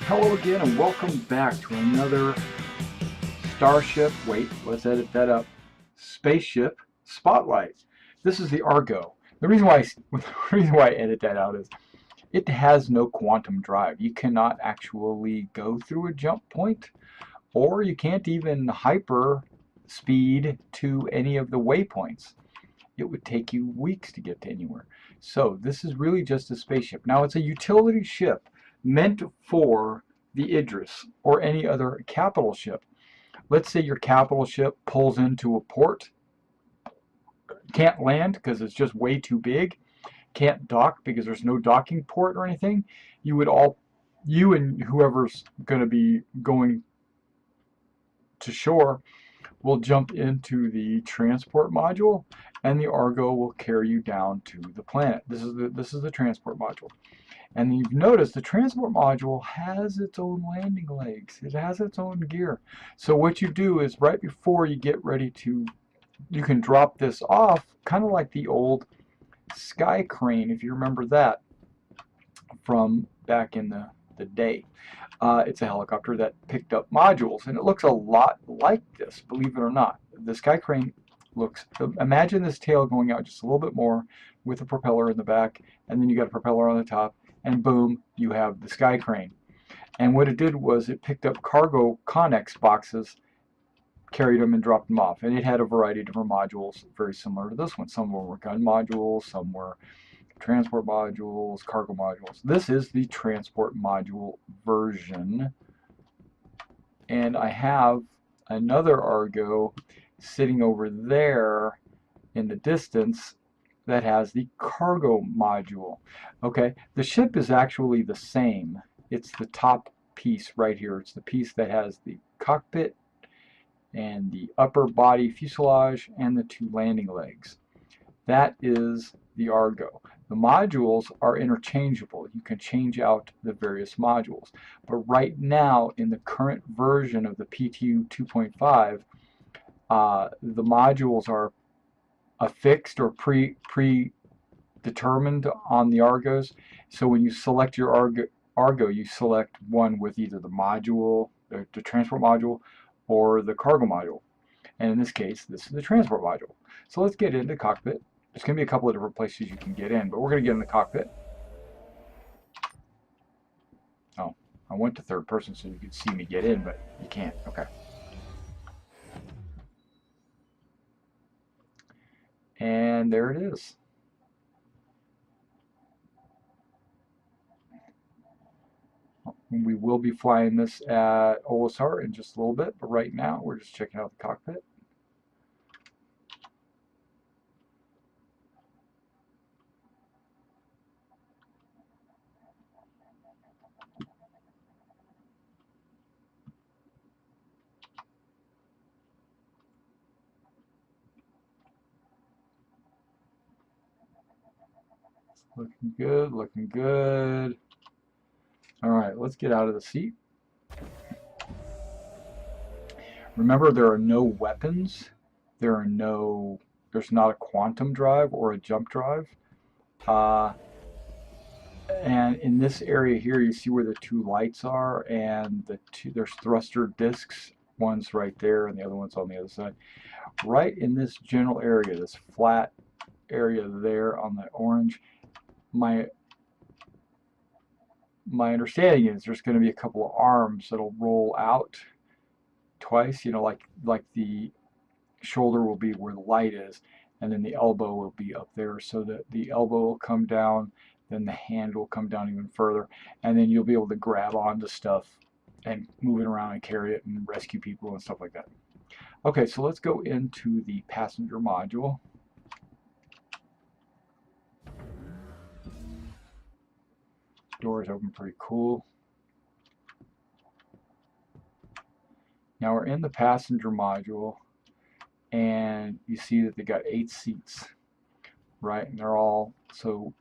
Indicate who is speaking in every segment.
Speaker 1: Hello again and welcome back to another Starship, wait, let's edit that up, Spaceship Spotlight. This is the Argo. The reason why I edit that out is it has no quantum drive. You cannot actually go through a jump point, or you can't even hyper speed to any of the waypoints. It would take you weeks to get to anywhere. So this is really just a spaceship. Now it's a utility ship meant for the Idris or any other capital ship. Let's say your capital ship pulls into a port, can't land because it's just way too big, can't dock because there's no docking port or anything. You and whoever's going to be going to shore will jump into the transport module, and the Argo will carry you down to the planet. This is the transport module. And you've noticed the transport module has its own landing legs. It has its own gear. So what you do is right before you get ready to, you can drop this off, kind of like the old sky crane, if you remember that from back in the day. It's a helicopter that picked up modules, and it looks a lot like this, believe it or not. The sky crane looks, imagine this tail going out just a little bit more with a propeller in the back, and then you got a propeller on the top, and boom, you have the sky crane. And what it did was it picked up cargo Connex boxes, carried them and dropped them off. And it had a variety of different modules very similar to this one. Some were gun modules, some were transport modules, cargo modules. This is the transport module version. And I have another Argo sitting over there in the distance that has the cargo module. Okay, the ship is actually the same. It's the top piece right here. It's the piece that has the cockpit and the upper body fuselage and the two landing legs. That is the Argo. The modules are interchangeable. You can change out the various modules. But right now, in the current version of the PTU 2.5, the modules are affixed or predetermined on the Argos. So when you select your Argo, you select one with either the module, the transport module, or the cargo module. And in this case, this is the transport module. So let's get into the cockpit. There's going to be a couple of different places you can get in, but we're going to get in the cockpit. Oh, I went to third person so you could see me get in, but you can't. Okay. And there it is. We will be flying this at OSR in just a little bit, but right now we're just checking out the cockpit. Looking good, looking good. All right, let's get out of the seat. Remember, there are no weapons. There's not a quantum drive or a jump drive. And in this area here, you see where the two lights are, and there's thruster discs. One's right there, and the other one's on the other side. Right in this general area, this flat area there on the orange, my understanding is there's going to be a couple of arms that'll roll out twice, you know, like the shoulder will be where the light is, and then the elbow will be up there, so that the elbow will come down, then the hand will come down even further, and then you'll be able to grab onto stuff and move it around and carry it and rescue people and stuff like that. Okay, so let's go into the passenger module. Doors open pretty cool. Now we're in the passenger module, and you see that they got 8 seats, right? And they're all, so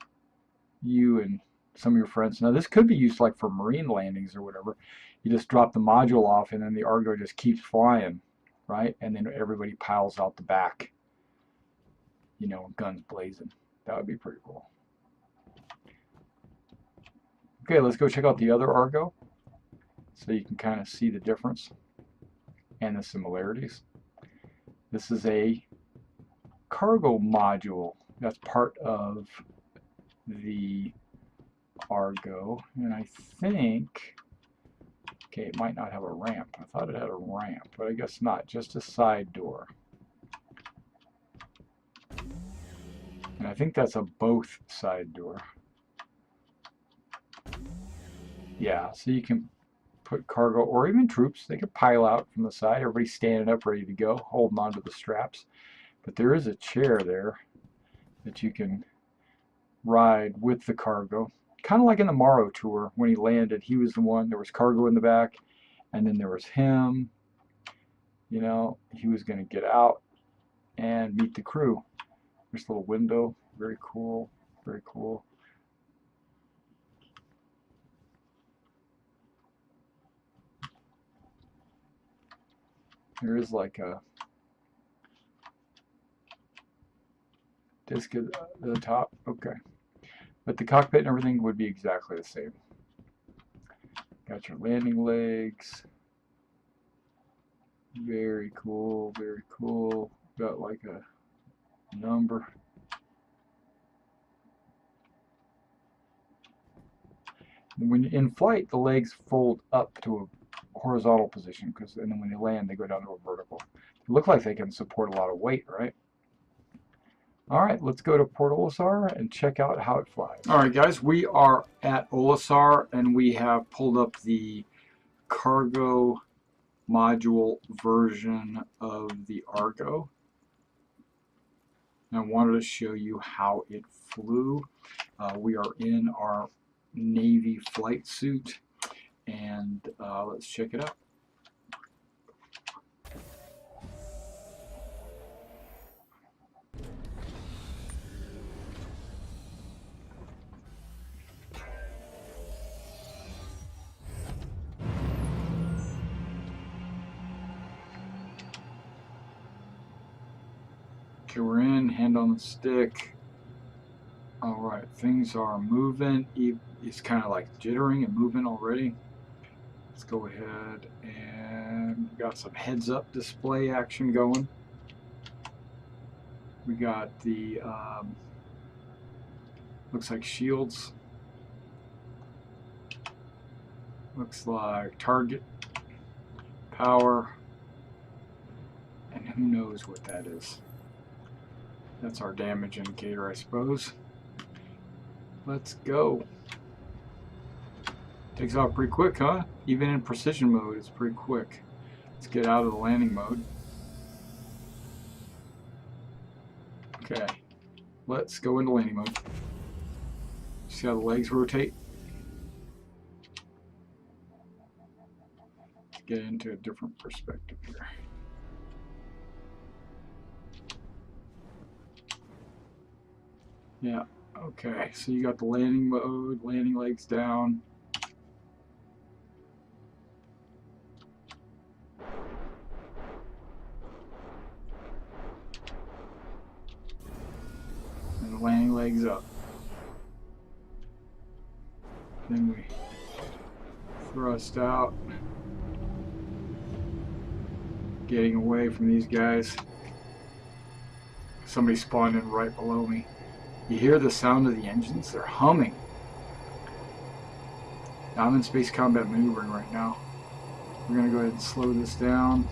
Speaker 1: you and some of your friends. Now this could be used like for marine landings or whatever. You just drop the module off, and then the Argo just keeps flying, right? And then everybody piles out the back, you know, guns blazing. That would be pretty cool. Okay, let's go check out the other Argo. so you can kind of see the difference and the similarities. This is a cargo module that's part of the Argo, and I think, okay, it might not have a ramp. I thought it had a ramp, but I guess not, just a side door. And I think that's a both side door. Yeah, so you can put cargo or even troops. They could pile out from the side. Everybody's standing up ready to go, holding onto the straps. But there is a chair there that you can ride with the cargo. Kind of like in the Morrow tour, when he landed, he was the one. There was cargo in the back, and then there was him. You know, he was going to get out and meet the crew. There's a little window. Very cool. Very cool. There is like a disc at the top. Okay. But the cockpit and everything would be exactly the same. Got your landing legs. Very cool. Very cool. Got like a number. And when in flight, the legs fold up to a horizontal position, and then when they land, they go down to a vertical. It looks like they can support a lot of weight, right? All right, let's go to Port Olisar and check out how it flies. All right, guys, we are at Olisar, and we have pulled up the cargo module version of the Argo. And I wanted to show you how it flew. We are in our Navy flight suit, and let's check it out. Okay, we're in, hand on the stick. All right, things are moving. It's kind of like jittering and moving already. Let's go ahead, and we got some heads-up display action going. We got the looks like shields. Looks like target, power, and who knows what that is. That's our damage indicator, I suppose. Let's go. Takes off pretty quick, huh? Even in precision mode, it's pretty quick. Let's get out of the landing mode. Okay, let's go into landing mode. See how the legs rotate? Let's get into a different perspective here. Yeah, okay, so you got the landing mode, landing legs down. And the landing legs up. Then we thrust out, getting away from these guys. Somebody spawned in right below me. You hear the sound of the engines? They're humming. Now I'm in space combat maneuvering right now. We're going to go ahead and slow this down.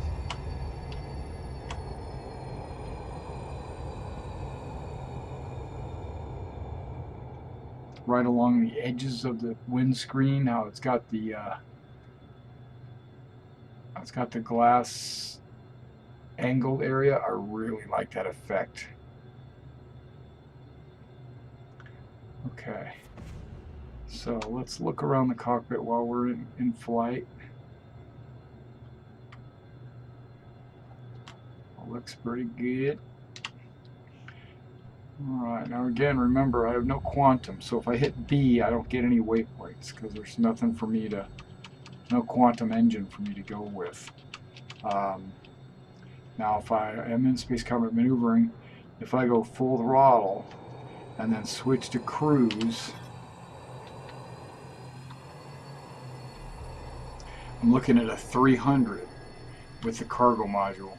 Speaker 1: Right along the edges of the windscreen, how it's got the glass angled area. I really like that effect. Okay, so let's look around the cockpit while we're in flight. Looks pretty good. Alright, now again, remember I have no quantum, so if I hit B, I don't get any waypoints because there's nothing for me to, no quantum engine for me to go with. Now if I am in space combat maneuvering, if I go full throttle and then switch to cruise, I'm looking at a 300 with the cargo module.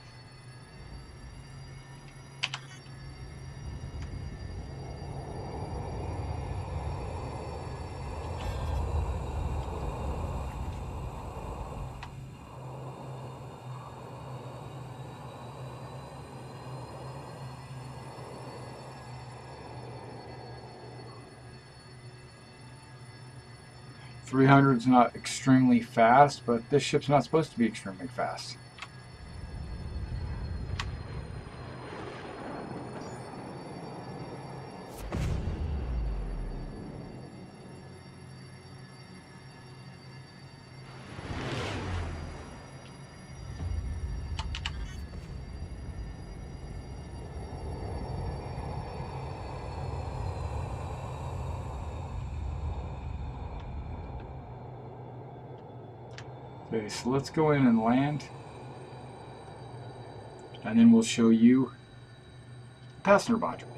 Speaker 1: .300 is not extremely fast, but this ship's not supposed to be extremely fast. Okay, so let's go in and land, and then we'll show you the passenger module.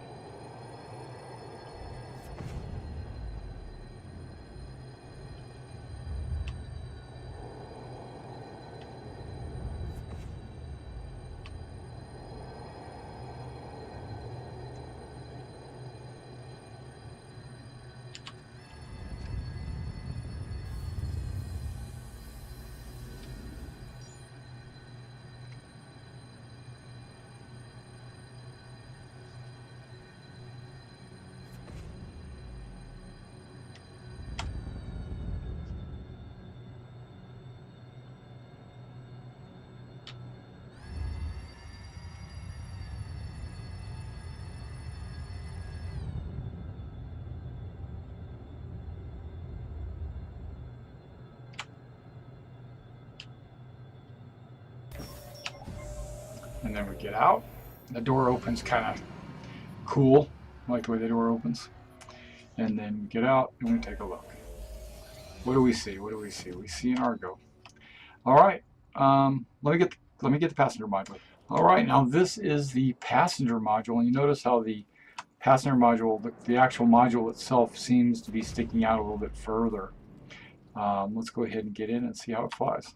Speaker 1: And then we get out. The door opens kind of cool. I like the way the door opens. And then we get out and we take a look. What do we see? What do we see? We see an Argo. All right. Let me get the passenger module. All right. Now this is the passenger module, and you notice how the passenger module, the actual module itself, seems to be sticking out a little bit further. Let's go ahead and get in and see how it flies.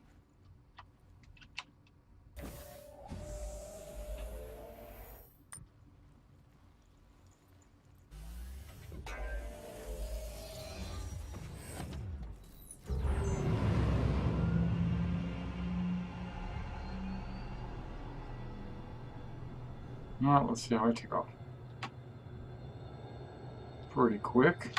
Speaker 1: Alright, let's see how I take off. Pretty quick.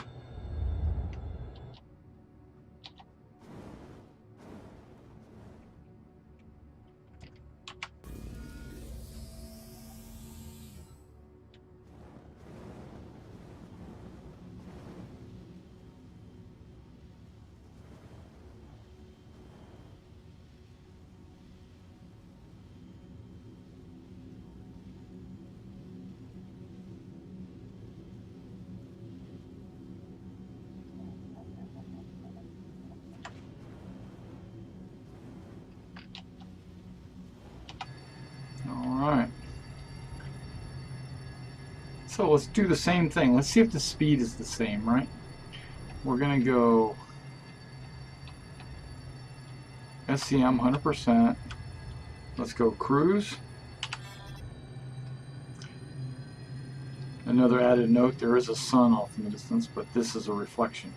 Speaker 1: So let's do the same thing. Let's see if the speed is the same, right? We're going to go SCM 100%. Let's go cruise. Another added note, there is a sun off in the distance, but this is a reflection.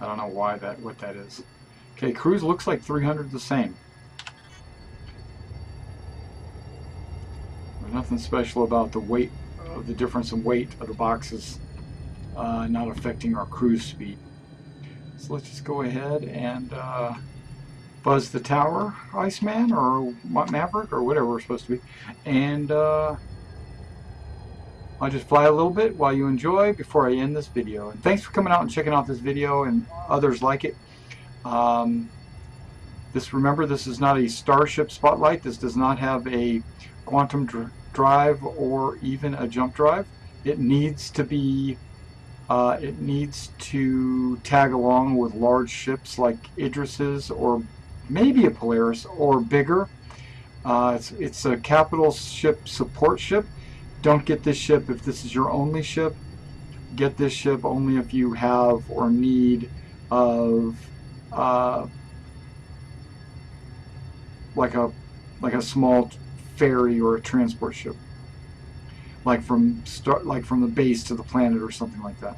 Speaker 1: I don't know why what that is. Okay, cruise looks like 300 the same. There's nothing special about the weight, the difference in weight of the boxes not affecting our cruise speed. So let's just go ahead and buzz the tower, Iceman, or Maverick, or whatever we're supposed to be. And I'll just fly a little bit while you enjoy before I end this video. And thanks for coming out and checking out this video and others like it. Remember, this is not a Starship Spotlight. This does not have a quantum drive or even a jump drive. It needs to be it needs to tag along with large ships like Idris's or maybe a Polaris or bigger. It's a capital ship support ship. Don't get this ship if this is your only ship. Get this ship only if you have or need of like a small ferry or a transport ship, like from the base to the planet or something like that.